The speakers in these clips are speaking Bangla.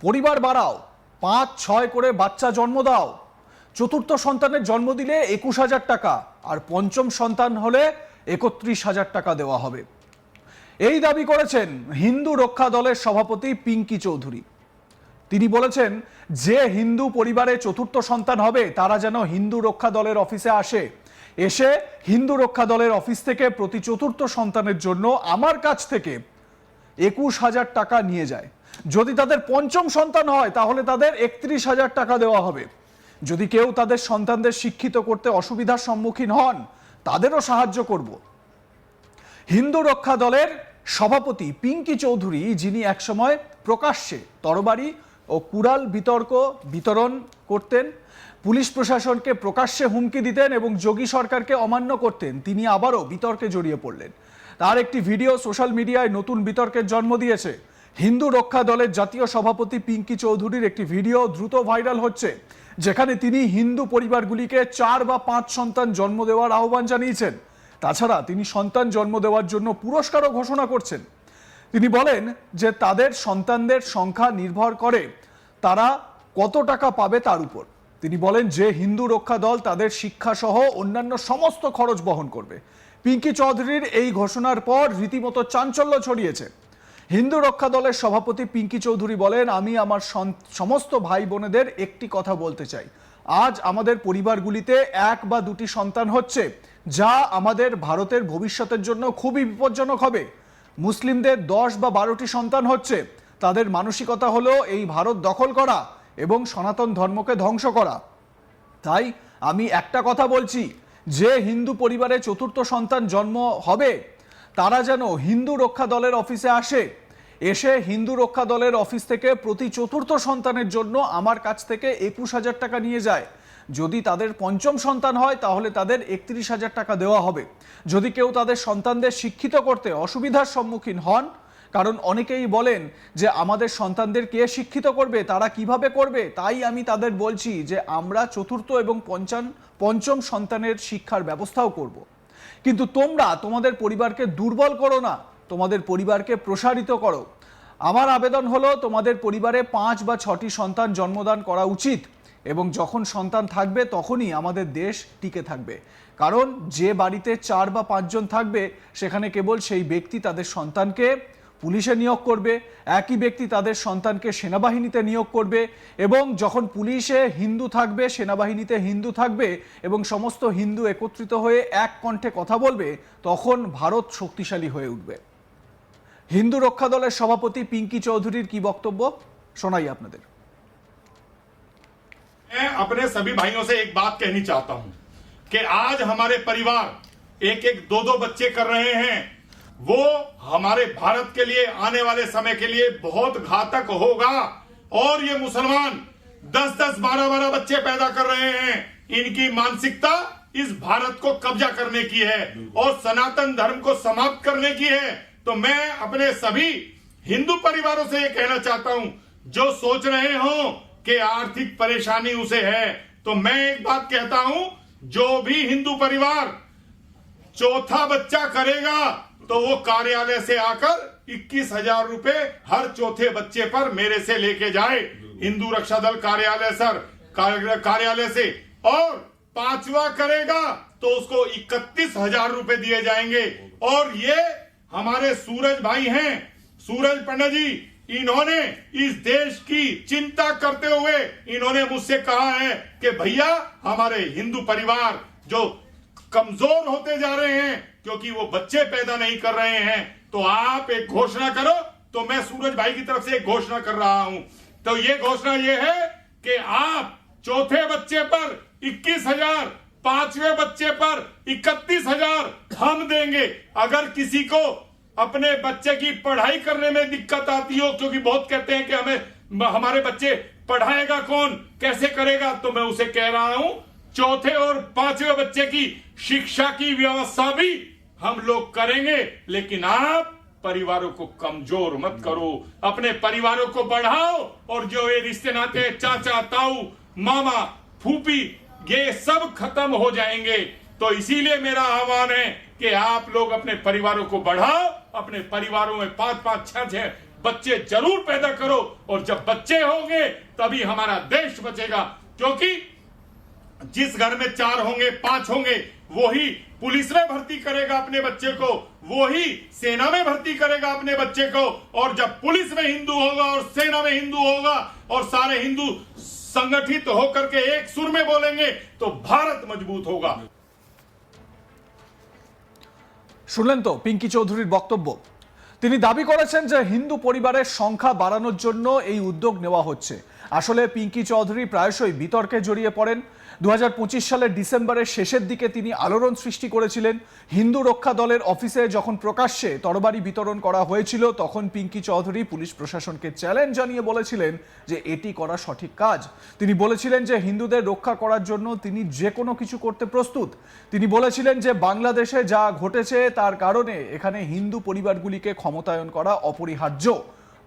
পরিবার বাড়াও, 5-6 করে বাচ্চা জন্ম দাও। চতুর্থ সন্তানের জন্ম দিলে 21,000 টাকা, আর পঞ্চম সন্তান হলে 31,000 টাকা দেওয়া হবে। এই দাবি করেছেন হিন্দু রক্ষা দলের সভাপতি পিঙ্কি চৌধুরী। তিনি বলেছেন, যে হিন্দু পরিবারে চতুর্থ সন্তান হবে তারা যেন হিন্দু রক্ষা দলের অফিসে এসে হিন্দু রক্ষা দলের অফিস থেকে প্রতি চতুর্থ সন্তানের জন্য আমার কাছ থেকে 21,000 টাকা নিয়ে যায়। যদি তাদের পঞ্চম সন্তান হয় তাহলে তাদের 31,000 টাকা দেওয়া হবে। যদি কেউ তাদের সন্তানদের শিক্ষিত করতে অসুবিধার সম্মুখীন হন, তাদেরও সাহায্য করব। হিন্দু রক্ষা দলের সভাপতি পিঙ্কি চৌধুরী, যিনি একসময় প্রকাশ্যে তরবারি ও কুড়াল বিতরণ করতেন, পুলিশ প্রশাসনকে প্রকাশ্যে হুমকি দিতেন এবং যোগী সরকারকে অমান্য করতেন, তিনি আবারও বিতর্কে জড়িয়ে পড়লেন। তার একটি ভিডিও সোশ্যাল মিডিয়ায় নতুন বিতর্কের জন্ম দিয়েছে। হিন্দু রক্ষা দলের জাতীয় সভাপতি পিঙ্কি চৌধুরীর একটি ভিডিও দ্রুত ভাইরাল হচ্ছে, যেখানে তিনি হিন্দু পরিবারগুলিকে 4 বা 5 সন্তান জন্ম দেওয়ার আহ্বান জানিয়েছেন। তাছাড়া তিনি সন্তান জন্ম দেওয়ার জন্য পুরস্কারও ঘোষণা করছেন। তিনি বলেন যে তাদের সন্তানদের সংখ্যা নির্ভর করে তারা কত টাকা পাবে তার উপর। তিনি বলেন যে হিন্দু রক্ষা দল তাদের শিক্ষা সহ অন্যান্য সমস্ত খরচ বহন করবে। পিঙ্কি চৌধুরীর এই ঘোষণার পর রীতিমতো চাঞ্চল্য ছড়িয়েছে। হিন্দু রক্ষা দলের সভাপতি পিঙ্কি চৌধুরী বলেন, আমি আমার সমস্ত ভাই বোনেদের একটি কথা বলতে চাই। আজ আমাদের পরিবারগুলিতে 1 বা 2টি সন্তান হচ্ছে, যা আমাদের ভারতের ভবিষ্যতের জন্য খুবই বিপজ্জনক হবে। মুসলিমদের 10 বা 12টি সন্তান হচ্ছে, তাদের মানসিকতা হলো এই ভারত দখল করা এবং সনাতন ধর্মকে ধ্বংস করা। তাই আমি একটা কথা বলছি, যে হিন্দু পরিবারে চতুর্থ সন্তান জন্ম হবে তারা যেন হিন্দু রক্ষা দলের অফিসে এসে হিন্দু রক্ষা দলের অফিস থেকে প্রতি চতুর্থ সন্তানের জন্য আমার কাছ থেকে 21,000 টাকা নিয়ে যায়। যদি তাদের পঞ্চম সন্তান হয় তাহলে তাদের 31,000 টাকা দেওয়া হবে। যদি কেউ তাদের সন্তানদের শিক্ষিত করতে অসুবিধার সম্মুখীন হন, কারণ অনেকেই বলেন যে আমাদের সন্তানদের কে শিক্ষিত করবে, তারা কিভাবে করবে, তাই আমি তাদের বলছি যে আমরা চতুর্থ এবং পঞ্চম সন্তানের শিক্ষার ব্যবস্থাও করব। কিন্তু তোমরা তোমাদের পরিবারকে দুর্বল করো না, তোমাদের পরিবারকে প্রসারিত করো। আমার আবেদন হলো তোমাদের পরিবারে 5 বা 6টি সন্তান জন্মদান করা উচিত, এবং যখন সন্তান থাকবে তখনই আমাদের দেশ টিকে থাকবে। কারণ যে বাড়িতে 4 বা 5 জন থাকবে সেখানে কেবল সেই ব্যক্তি তাদের সন্তানকে পুলিশে নিয়োগ করবে, একই ব্যক্তি তাদের সন্তানকে সেনাবাহিনীতে নিয়োগ করবে, এবং যখন পুলিশে হিন্দু থাকবে, সেনাবাহিনীতে হিন্দু থাকবে এবং সমস্ত হিন্দু একত্রিত হয়ে এক কণ্ঠে কথা বলবে, তখন ভারত শক্তিশালী হয়ে উঠবে। হিন্দু রক্ষা দলের সভাপতি পিঙ্কি চৌধুরীর কি বক্তব্য শোনাই আপনাদের। मैं अपने सभी भाइयों से एक बात कहनी चाहता हूं कि आज हमारे परिवार 1-1, 2-2 बच्चे कर रहे हैं, वो हमारे भारत के लिए आने वाले समय के लिए बहुत घातक होगा। और ये मुसलमान 10-10, 12-12 बच्चे पैदा कर रहे हैं। इनकी मानसिकता इस भारत को कब्जा करने की है और सनातन धर्म को समाप्त करने की है। तो मैं अपने सभी हिंदू परिवारों से ये कहना चाहता हूं, जो सोच रहे हो कि आर्थिक परेशानी उसे है, तो मैं एक बात कहता हूं, जो भी हिंदू परिवार चौथा बच्चा करेगा तो वो कार्यालय से आकर 21,000 रुपए हर चौथे बच्चे पर मेरे से लेके जाए, हिंदू रक्षा दल कार्यालय से। और 5वां करेगा तो उसको 31,000 रुपए दिए जाएंगे। और ये हमारे सूरज भाई हैं, सूरज पंडित जी, इन्होंने इस देश की चिंता करते हुए इन्होंने मुझसे कहा है कि भैया हमारे हिंदू परिवार जो कमजोर होते जा रहे हैं क्योंकि वो बच्चे पैदा नहीं कर रहे हैं, तो आप एक घोषणा करो। तो मैं सूरज भाई की तरफ से एक घोषणा कर रहा हूं। तो ये घोषणा ये है कि आप चौथे बच्चे पर 21,000, 5वें बच्चे पर 31,000 हम देंगे। अगर किसी को अपने बच्चे की पढ़ाई करने में दिक्कत आती हो, क्योंकि बहुत कहते हैं कि हमारे बच्चे पढ़ाएगा कौन, कैसे करेगा, तो मैं उसे कह रहा हूं, चौथे और 5वें बच्चे की शिक्षा की व्यवस्था भी हम लोग करेंगे। लेकिन आप परिवारों को कमजोर मत करो, अपने परिवारों को बढ़ाओ। और जो ये रिश्ते नाते चाचा, ताऊ, मामा, फूफी, ये सब खत्म हो जाएंगे। तो इसीलिए मेरा आह्वान है कि आप लोग अपने परिवारों को बढ़ाओ, अपने परिवारों में 5-5, 6-6 बच्चे जरूर पैदा करो, और जब बच्चे होंगे तभी हमारा देश बचेगा। क्योंकि जिस घर में 4 होंगे 5 होंगे, वही पुलिस में भर्ती करेगा अपने बच्चे को, वही सेना में भर्ती करेगा अपने बच्चे को। और जब पुलिस में हिंदू होगा और सेना में हिंदू होगा और सारे हिंदू संगठित होकर के एक सुर में बोलेंगे तो भारत मजबूत होगा। শুনলেন তো পিঙ্কি চৌধুরীর বক্তব্য। তিনি দাবি করেছেন যে হিন্দু পরিবারের সংখ্যা বাড়ানোর জন্য এই উদ্যোগ নেওয়া হচ্ছে। আসলে পিঙ্কি চৌধুরী প্রায়শই বিতর্কে জড়িয়ে পড়েন। 2025 সালের ডিসেম্বরের শেষের দিকে তিনি আলোড়ন সৃষ্টি করেছিলেন। হিন্দু রক্ষা দলের অফিসে যখন প্রকাশ্যে তরবারি বিতরণ করা হয়েছিল, তখন পিঙ্কি চৌধুরী পুলিশ প্রশাসনকে চ্যালেঞ্জ জানিয়ে বলেছিলেন যে এটি করা সঠিক কাজ। তিনি বলেছিলেন যে হিন্দুদের রক্ষা করার জন্য তিনি যে কোনো কিছু করতে প্রস্তুত। তিনি বলেছিলেন যে বাংলাদেশে যা ঘটেছে তার কারণে এখানে হিন্দু পরিবারগুলিকে ক্ষমতায়ন করা অপরিহার্য।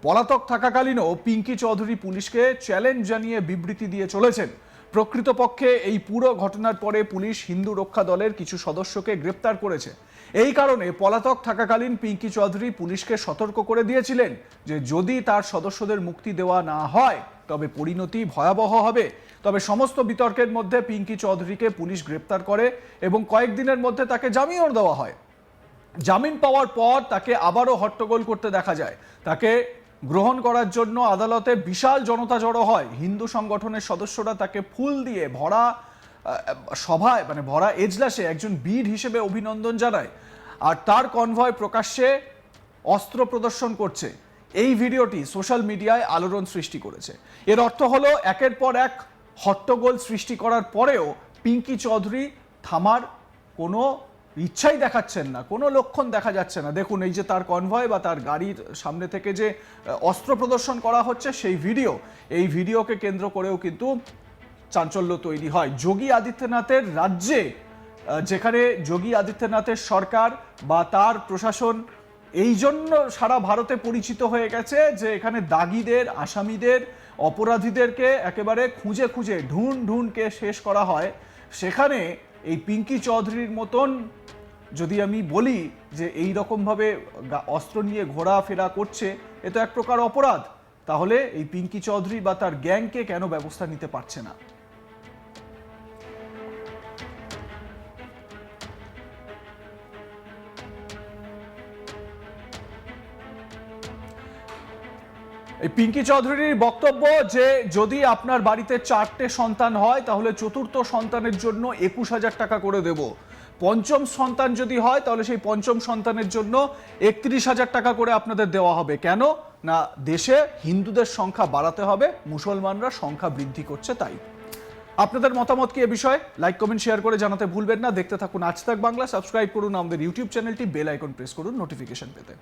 পলাতক থাকাকালীনও পিঙ্কি চৌধুরী পুলিশকে চ্যালেঞ্জ জানিয়ে বিবৃতি দিয়ে চলেছেন। প্রকৃতপক্ষে এই পুরো ঘটনার পরে পুলিশ হিন্দু রক্ষা দলের কিছু সদস্যকে গ্রেপ্তার করেছে। এই কারণে পলাতক থাকাকালীন পিঙ্কি চৌধুরী পুলিশকে সতর্ক করে দিয়েছিলেন যে যদি তার সদস্যদের মুক্তি দেওয়া না হয় তবে পরিণতি ভয়াবহ হবে। তবে সমস্ত বিতর্কের মধ্যে পিঙ্কি চৌধুরীকে পুলিশ গ্রেপ্তার করে এবং কয়েকদিনের মধ্যে তাকে জামিনও দেওয়া হয়। জামিন পাওয়ার পর তাকে আবারও হট্টগোল করতে দেখা যায়। তাকে গ্রহণ করার জন্য আদালতে বিশাল জনতা জড়ো হয়। হিন্দু সংগঠনের সদস্যরা তাকে ফুল দিয়ে ভরা সভায়, মানে ভরা এজলাসে একজন বীর হিসেবে অভিনন্দন জানায়। আর তার কনভয় প্রকাশ্যে অস্ত্র প্রদর্শন করছে। এই ভিডিওটি সোশ্যাল মিডিয়ায় আলোড়ন সৃষ্টি করেছে। এর অর্থ হলো একের পর এক হট্টগোল সৃষ্টি করার পরেও পিঙ্কি চৌধুরী থামার কোনো ইচ্ছাই দেখাচ্ছেন না, কোনো লক্ষণ দেখা যাচ্ছে না। দেখুন, এই যে তার কনভয় বা তার গাড়ির সামনে থেকে যে অস্ত্র প্রদর্শন করা হচ্ছে সেই ভিডিও, এই ভিডিওকে কেন্দ্র করেও কিন্তু চাঞ্চল্য তৈরি হয়। যোগী আদিত্যনাথের রাজ্যে, যেখানে যোগী আদিত্যনাথের সরকার বা তার প্রশাসন এই জন্য সারা ভারতে পরিচিত হয়ে গেছে যে এখানে দাগীদের, আসামিদের, অপরাধীদেরকে একেবারে খুঁজে খুঁজে ঢুনকে শেষ করা হয়, সেখানে এই পিঙ্কি চৌধুরীর মতন যদি আমি বলি যে এই রকমভাবে অস্ত্র নিয়ে ঘোরাফেরা করছে, এ তো এক প্রকার অপরাধ। তাহলে এই পিঙ্কি চৌধুরী বা তার গ্যাংকে কেন ব্যবস্থা নিতে পারছে না? এই পিঙ্কি চৌধুরীর বক্তব্য যে যদি আপনার বাড়িতে 4টে সন্তান হয় তাহলে চতুর্থ সন্তানের জন্য 21,000 টাকা করে দেব। পঞ্চম সন্তান যদি হয় তাহলে সেই পঞ্চম সন্তানের জন্য 31,000 টাকা করে আপনাদের দেওয়া হবে। কেন না, দেশে হিন্দুদের সংখ্যা বাড়াতে হবে, মুসলমানরা সংখ্যা বৃদ্ধি করছে তাই। আপনাদের মতামত কি এ বিষয়ে? লাইক, কমেন্ট, শেয়ার করে জানাতে ভুলবেন না। দেখতে থাকুন আজ তাক বাংলা। সাবস্ক্রাইব করুন আমাদের ইউটিউব চ্যানেলটি, বেল আইকন প্রেস করুন নোটিফিকেশন পেতে।